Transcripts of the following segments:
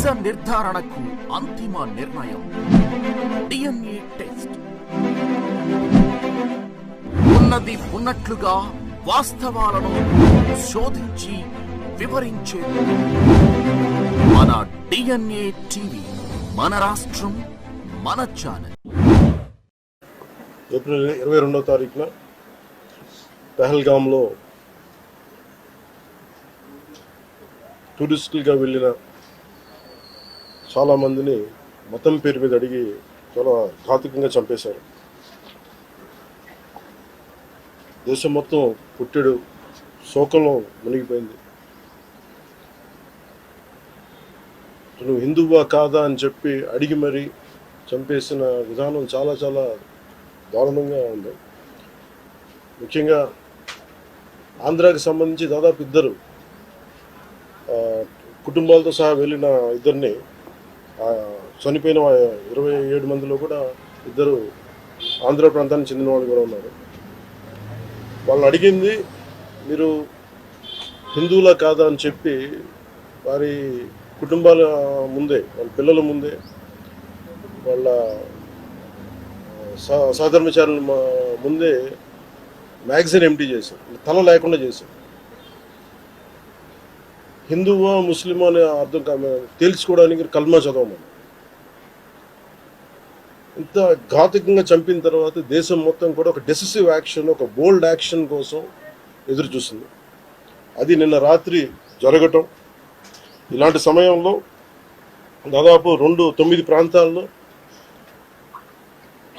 నిజ నిర్ధారణకు అంతిమ నిర్ణయం DNA టెస్ట్. ఉన్నది ఉన్నట్లుగా వాస్తవాలను శోధించి వివరించే మన DNA టీవీ, మన రాష్ట్రం, మన ఛానల్. ఏప్రిల్ 22వ తారీఖున పెహల్గాంలో టూరిస్టులుగా వెళ్ళిన చాలామందిని మతం పేరు మీద అడిగి చాలా ఘాతుకంగా చంపేశారు. దేశం మొత్తం పుట్టెడు శోకంలో మునిగిపోయింది. నువ్వు హిందువా కాదా అని చెప్పి అడిగి మరీ చంపేసిన విధానం చాలా చాలా దారుణంగా ఉంది. ముఖ్యంగా ఆంధ్రాకి సంబంధించి దాదాపు ఇద్దరు కుటుంబాలతో సహా వెళ్ళిన ఇద్దరిని చనిపోయిన 27 మందిలో కూడా ఇద్దరు ఆంధ్ర ప్రాంతానికి చెందిన వాళ్ళు కూడా ఉన్నారు. వాళ్ళు అడిగింది మీరు హిందువులా కాదా అని చెప్పి వారి కుటుంబాల ముందే, వాళ్ళ పిల్లల ముందే, వాళ్ళ సహధర్మచారుల ముందే మ్యాగజైన్ ఎంటీ చేశారు, తల లేకుండా చేశారు. హిందువా ముస్లిమా అనే అర్థం తేల్చుకోవడానికి కల్మా చదవమని. ఇంత ఘాతుకంగా చంపిన తర్వాత దేశం మొత్తం కూడా ఒక డెసిసివ్ యాక్షన్, ఒక బోల్డ్ యాక్షన్ కోసం ఎదురు చూస్తుంది. అది నిన్న రాత్రి జరగటం. ఇలాంటి సమయంలో దాదాపు 9 ప్రాంతాల్లో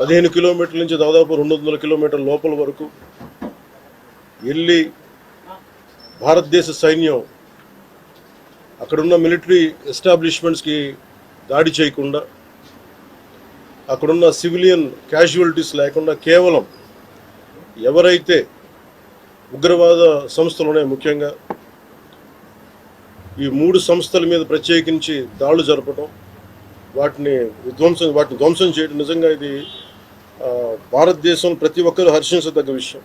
15 కిలోమీటర్ల నుంచి దాదాపు 200 కిలోమీటర్ల లోపల వరకు వెళ్ళి భారతదేశ సైన్యం అక్కడున్న మిలిటరీ ఎస్టాబ్లిష్మెంట్స్కి దాడి చేయకుండా, అక్కడున్న సివిలియన్ క్యాజువాలిటీస్ లేకుండా కేవలం ఎవరైతే ఉగ్రవాద సంస్థలు ఉన్నాయో, ముఖ్యంగా ఈ 3 సంస్థల మీద ప్రత్యేకించి దాడులు జరపడం, వాటిని ధ్వంసం చేయడం నిజంగా ఇది భారతదేశం ప్రతి ఒక్కరూ హర్షించదగ్గ విషయం.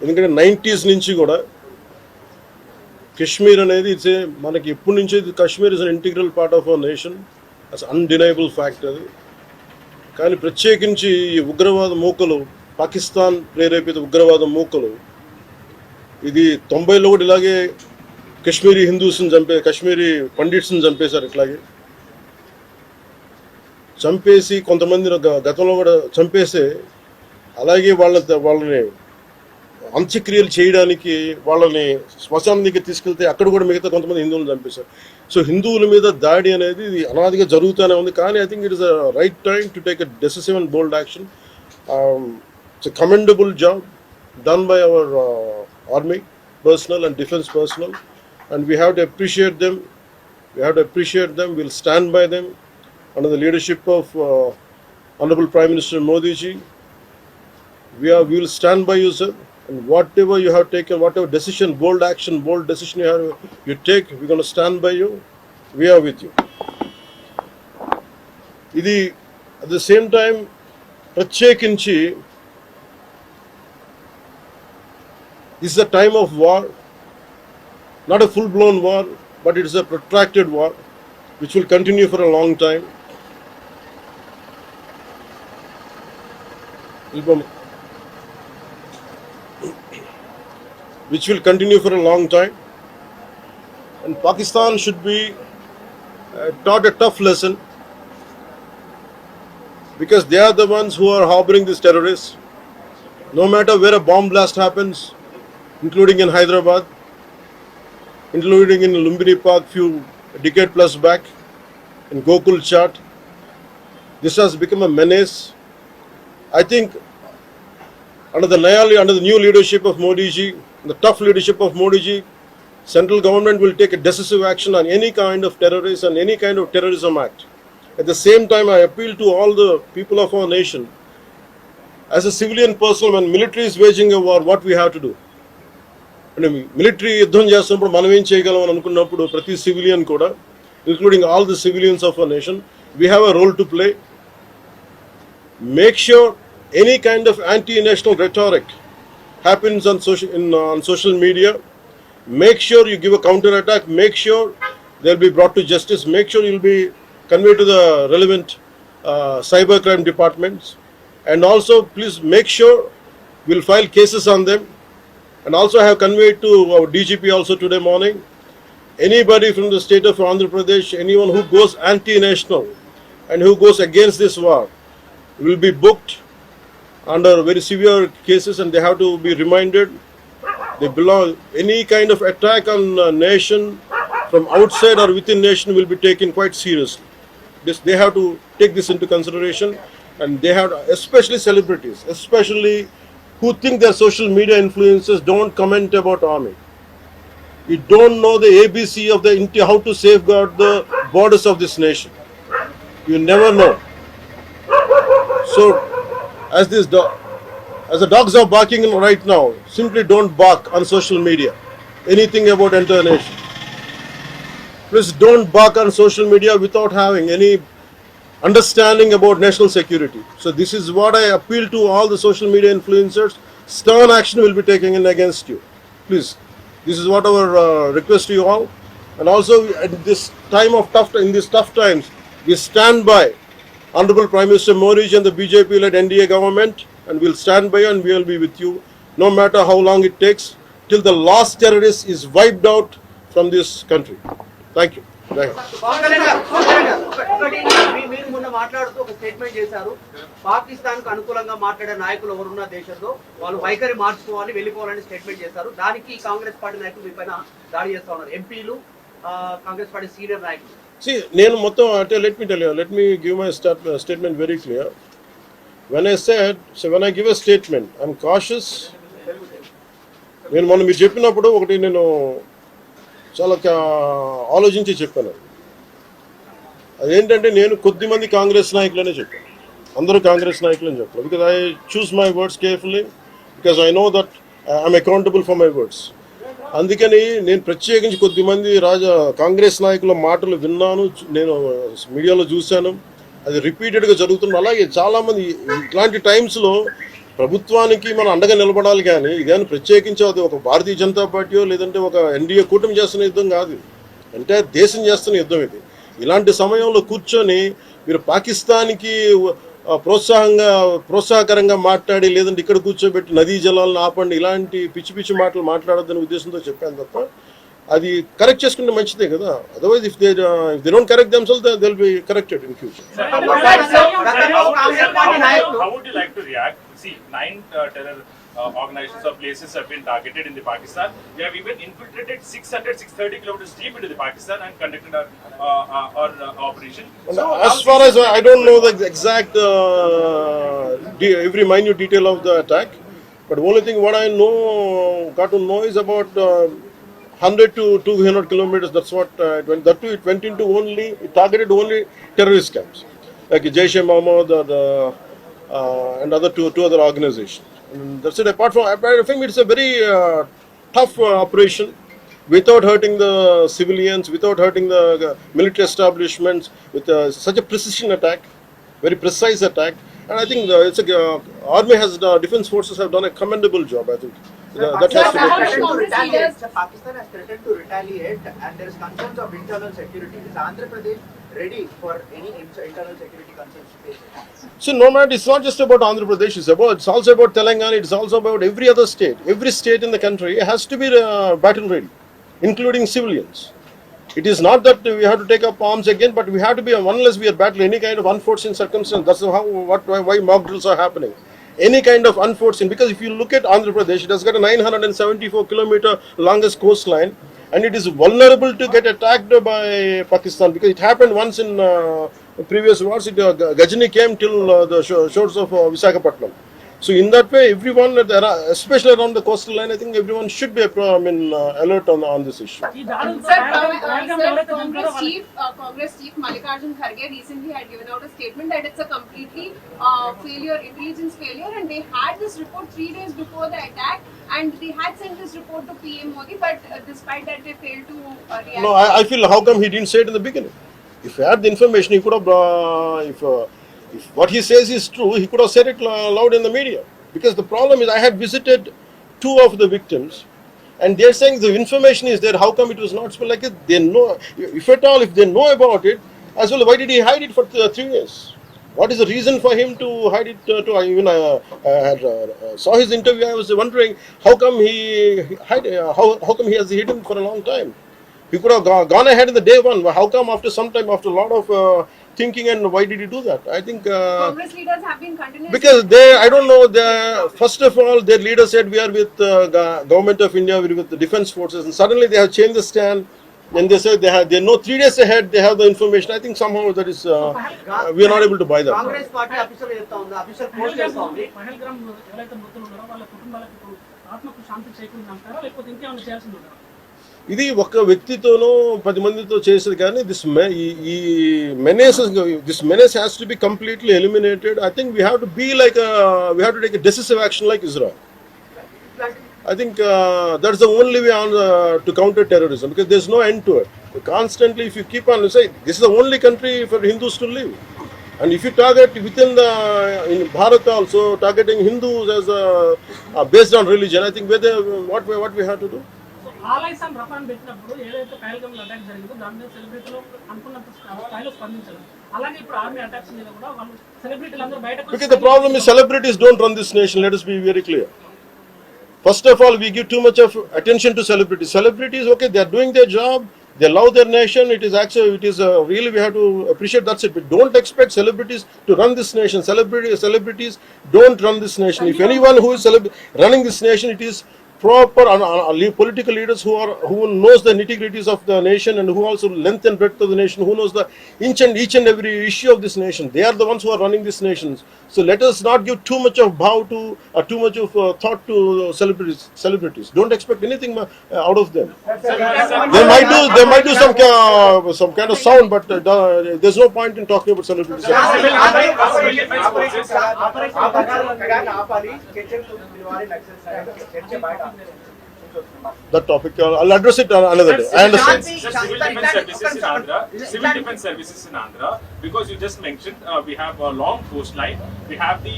ఎందుకంటే 90s నుంచి కూడా కశ్మీర్ అనేది మనకి ఎప్పటి నుంచో Kashmir is an integral part of our nation, as undeniable fact అది. కానీ ప్రత్యేకించి ఈ ఉగ్రవాద మూకలు, పాకిస్తాన్ ప్రేరేపిత ఉగ్రవాద మూకలు, ఇది 90లో కూడా ఇలాగే కాశ్మీరీ హిందూస్ని కాశ్మీరీ పండిట్స్ని చంపేశారు. ఇట్లాగే చంపేసి కొంతమంది గతంలో కూడా చంపేస్తే అలాగే వాళ్ళని అంత్యక్రియలు చేయడానికి వాళ్ళని శ్మశానం దగ్గర తీసుకెళ్తే అక్కడ కూడా మిగతా కొంతమంది హిందువులను చంపేశారు. సో హిందువుల మీద దాడి అనేది ఇది అనాదిగా జరుగుతూనే ఉంది. కానీ I think it is a right time to take a decisive and bold action. It's a commendable job done by our army personnel and defense personnel, and we have to appreciate them. We'll stand by them under the leadership of Honorable Prime Minister Modi ji. We will stand by you, sir, and whatever you have taken, whatever decision, bold action, bold decision you take, we're going to stand by you. We are with you. Idi at the same time ప్రత్యేకించి this is a time of war, not a full-blown war, but it is a protracted war which will continue for a long time. Which will continue for a long time, and Pakistan should be taught a tough lesson, because they are the ones who are harboring these terrorists. No matter where a bomb blast happens, including in Hyderabad, including in Lumbini Park few decade plus back, in Gokul Chat, this has become a menace. I think under the new leadership of Modi ji, the tough leadership of Modi ji, central government will take a decisive action on any kind of terrorism and any kind of terrorism act. At the same time, I appeal to all the people of our nation, as a civilian person, when military is waging a war, what we have to do? And military యుద్ధం చేస్తున్నప్పుడు మనం ఏం చేయగలం అని అనుకున్నప్పుడు ప్రతి civilian కూడా, including all the civilians of our nation, we have a role to play. Make sure any kind of anti-national rhetoric happens on social media, make sure you give a counter attack, make sure they'll be brought to justice. Make sure you'll be conveyed to the relevant cybercrime departments, and also please make sure we'll file cases on them. And also I have conveyed to our DGP also today morning, anybody from the state of Andhra Pradesh, anyone who goes anti-national and who goes against this war will be booked under very severe cases, and they have to be reminded they belong. Any kind of attack on a nation from outside or within nation will be taken quite seriously. They have to take this into consideration, and they have to, especially celebrities, especially who think they're social media influencers, don't comment about army. You don't know the ABC of the how to safeguard the borders of this nation. You never know. So, as the dogs are barking right now, simply don't bark on social media anything about entire nation. Please don't bark on social media without having any understanding about national security. So this is what I appeal to all the social media influencers. Stern action will be taken in against you. Please, this is what our request to you all. And also at this time of in these tough times, we stand by Honorable Prime Minister Modi and the BJP-led NDA government, and we'll stand by you and we will be with you, no matter how long it takes, till the last terrorist is wiped out from this country. Thank you. Thank you. Pawan Kalyan గారు, ఒకటి మీరు మొన్న మాట్లాడుతూ ఒక statement చేశారు. పాకిస్తాన్ కు అనుకూలంగా మాట్లాడే నాయకులు ఎవరున్న దేశంలో వాళ్ళు వైఖరి మార్చుకోవాలి, వెళ్ళిపోవాలని స్టేట్మెంట్ చేశారు. దానికి కాంగ్రెస్ పార్టీ నాయకులు మీ పైన దాడి చేస్తా ఉన్నారు. ఎంపీలు, కాంగ్రెస్ పార్టీ సీనియర్ నాయకులు. See, నేను మొత్తం అంటే let me give my statement very clear. When I give a statement, I'm cautious. నేను మొన్న మీరు చెప్పినప్పుడు ఒకటి నేను చాలా ఆలోచించి చెప్పాను. అదేంటంటే నేను కొద్దిమంది కాంగ్రెస్ నాయకులనే చెప్పాను, అందరూ కాంగ్రెస్ నాయకులని చెప్పాను. Because I choose my words carefully, because I know that I'm accountable for my words. అందుకని నేను ప్రత్యేకించి కొద్దిమంది కాంగ్రెస్ నాయకుల మాటలు విన్నాను, నేను మీడియాలో చూశాను, అది రిపీటెడ్గా జరుగుతుంది. అలాగే చాలామంది ఇట్లాంటి టైమ్స్లో ప్రభుత్వానికి మనం అండగా నిలబడాలి, కానీ ఇదేమైనా ప్రత్యేకించి అది ఒక భారతీయ జనతా పార్టీయో లేదంటే ఒక ఎన్డీఏ కూటమి చేస్తున్న యుద్ధం కాదు, అంటే దేశం చేస్తున్న యుద్ధం ఇది. ఇలాంటి సమయంలో కూర్చొని మీరు పాకిస్తాన్కి ప్రోత్సాహకరంగా మాట్లాడి లేదంటే ఇక్కడ కూర్చోబెట్టి నదీ జలాలను ఆపండి, ఇలాంటి పిచ్చి పిచ్చి మాటలు మాట్లాడొద్దనే ఉద్దేశంతో చెప్పాను తప్ప, అది కరెక్ట్ చేసుకుంటే మంచిదే కదా. Otherwise if they don't correct themselves they will be corrected in future. How would you like to react? See, 9 terror organizations or places have been targeted in the Pakistan. They have even infiltrated 630 kilometers deep into the Pakistan and conducted our operation. So, as far as I don't know the exact every minute detail of the attack, but the only thing what I got to know is about 100 to 200 kilometers. That's what it went. That too, it went into it targeted only terrorist camps like Jaish-e-Mohammed and other two other organizations. And that's it. Apart from, I think it's a very tough operation, without hurting the civilians, without hurting the military establishments, with such a precision attack, very precise attack. And I think army defense forces have done a commendable job. I think that has to be appreciated. Pakistan has threatened to retaliate, and there is concerns of internal security. Is Andhra Pradesh ready for any internal security concerns? So no matter, it's not just about Andhra Pradesh, it's also about Telangana, it's also about every other state. Every state in the country has to be battle ready, including civilians. It is not that we have to take up arms again, but we have to be, unless we are battling any kind of unforeseen circumstance. That's why mock drills are happening. Any kind of unforeseen, because if you look at Andhra Pradesh, it has got a 974 kilometer longest coastline, and it is vulnerable to get attacked by Pakistan, because it happened once in previous wars. Gajini came till the shores of Visakhapatnam. So in that way, everyone, especially around the coastal line, I think everyone should be alert on this issue. Congress chief Mallikarjun Kharge recently had given out a statement that it's a completely intelligence failure, and they had this report 3 days before the attack, and they had sent this report to PM Modi, but despite that they failed to react. No, I feel, how come he didn't say it in the beginning? If he had the information, he could have, if what he says is true, he could have said it loud in the media. Because the problem is, I had visited 2 of the victims, And they're saying the information is there. How come it was not spelled like it? They know, if at all, if they know about it, as well, why did he hide it for 3 years? What is the reason for him to hide it? Saw his interview. I was wondering how come he hide. How come he has hidden for a long time? He could have gone ahead in the day one. How come after some time, after a lot of thinking, and why did he do that? I think Congress leaders have been continuously because they, I don't know. First of all, their leader said we are with government of India, we are with the defense forces, and suddenly they have changed the stand. And they said they know 3 days ahead they have the information. I think somehow that is we are not able to buy that. Congress party official చెప్తా ఉంది, official post చేస్తా ఉంది. పహల్గామ్ ఎవరైతే మృతులు ఉన్నారో వాళ్ళ కుటుంబాలకు ఇప్పుడు ఆత్మకు శాంతి చేకూరుతుందంటారా లేకపోతే ఇంకేమైనా చేయాల్సింది ఉందా? ఇది ఒక వ్యక్తితోనో 10 మందితో చేసేది కానీ ఈ menace has to be completely eliminated. I think we have to be like we have to take a decisive action like Israel. I think that's the only way on to counter terrorism, because there's no end to it. Constantly, if you keep on saying this is the only country for Hindus to live, and if you target within in Bharat also targeting Hindus as based on religion, I think what we have to do. So ఆలైస్ and రఫాన్ పెట్టినప్పుడు ఏదైతే Pahalgam attack జరిగిందో దాని మీద సెలబ్రిటీలు అనుకున్నంత స్థాయిలో స్పందించారు. అలాగే ఇప్పుడు ఆర్మీ అటాక్స్ మీద కూడా వాళ్ళు సెలబ్రిటీలు అందరూ బయటకు Because the problem is celebrities don't run this nation. Let us be very clear. First of all, we give too much of attention to celebrities. Celebrities, okay, they are doing their job. They love their nation. It is actually, really we have to appreciate. That's it. But don't expect celebrities to run this nation. Celebrities don't run this nation. If anyone who is running this nation, it is proper political leaders who knows the nitty-gritties of the nation, and who also length and breadth of the nation, who knows the each and every issue of this nation. They are the ones who are running this nation. So let us not give too much of bow to or too much of thought to celebrities. Don't expect anything out of them. They might do some kind of sound, but there's no point in talking about celebrities. That topic, I'll address it another day. I understand. Civil defense services in Andhra, because you just mentioned we have a long coastline, we have the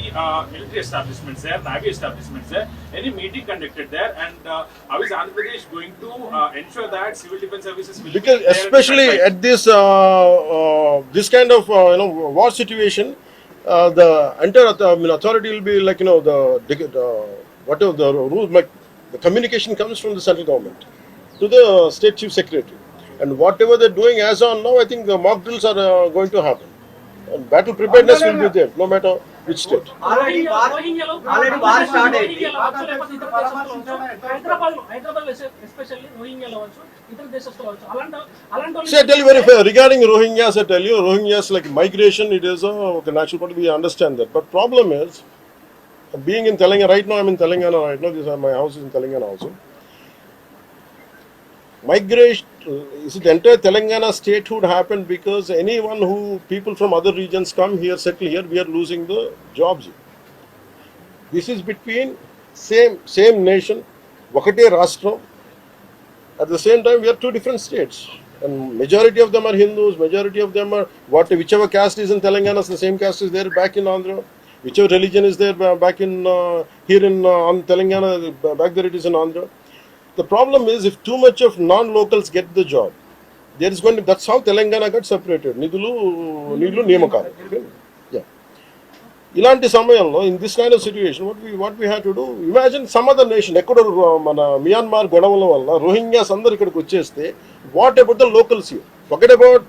military establishments there, navy establishments there. Any meeting conducted there, and how is Andhra Pradesh going to ensure that civil defense services will Because be there especially at this kind of war situation, the entire authority will be like whatever the rules. The communication comes from the central government to the state chief secretary, and whatever they're doing as on now, I think the mock drills are going to happen, and battle preparedness will be there no matter which state. Already war start అయింది. Hyderabad especially రోహింగ్యాలో అవచ్చు, ఇతర దేశస్తులు అవచ్చు, అలాంటి See, I tell you very fair regarding Rohingyas. I tell you, Rohingyas like migration. It is a natural part. We understand that, but problem is, being in Telangana right now, I'm in Telangana right now. My house is in Telangana also. Migration, is it the entire Telangana statehood happened because people from other regions come here, settle here, we are losing the jobs. This is between same nation, Vakate Rashtra. At the same time, we are two different states, and majority of them are Hindus. Majority of them are whichever caste is in Telangana, the same caste is there back in Andhra. Whichever religion is there back in here in Telangana, back there it is in Andhra. The problem is, if too much of non-locals get the job, there is going to. That's how Telangana got separated. Nidulu Niyamakalu. Yeah. Ilanti samayamlo, in this kind of situation, what we have to do? Imagine some other nation, Ecuador, Myanmar, Godavala valla, Rohingyas andaru ikkadiki vacheste. What about the locals here? Forget about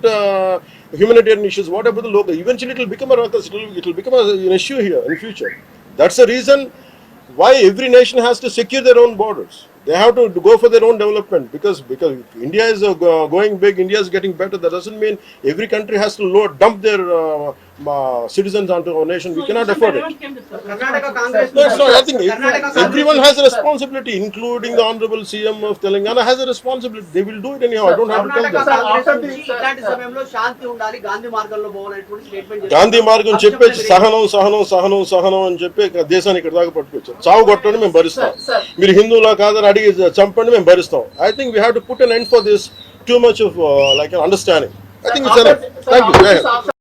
humanitarian issues. What about the local? Eventually, it will become a ruckus. It will become an issue here in future. That's the reason why every nation has to secure their own borders. They have to go for their own development, because India is going big. India is getting better. That doesn't mean every country has to dump their citizens onto our nation. We cannot afford it. Karnataka Congress No, I think everyone has a responsibility, including the Honorable CM of Telangana has a responsibility. They will do it anyhow. I don't have to tell Karnataka them. Congress నుంచి ఇలాంటి సమయంలో శాంతి ఉండాలి, గాంధీ మార్గంలో పోవాలనేటువంటి statement Gandhi మార్గం చెప్పేసి సహనం అని చెప్పి దేశాన్ని ఇక్కడ దాకా పట్టుకొచ్చారు. చావు కొట్టండి మేము భరిస్తాం, మీరు హిందువులా కాదని అడిగి చంపండి మేము భరిస్తాం. I think we have to put an end for this too much of like an understanding. I think it's enough. Thank you.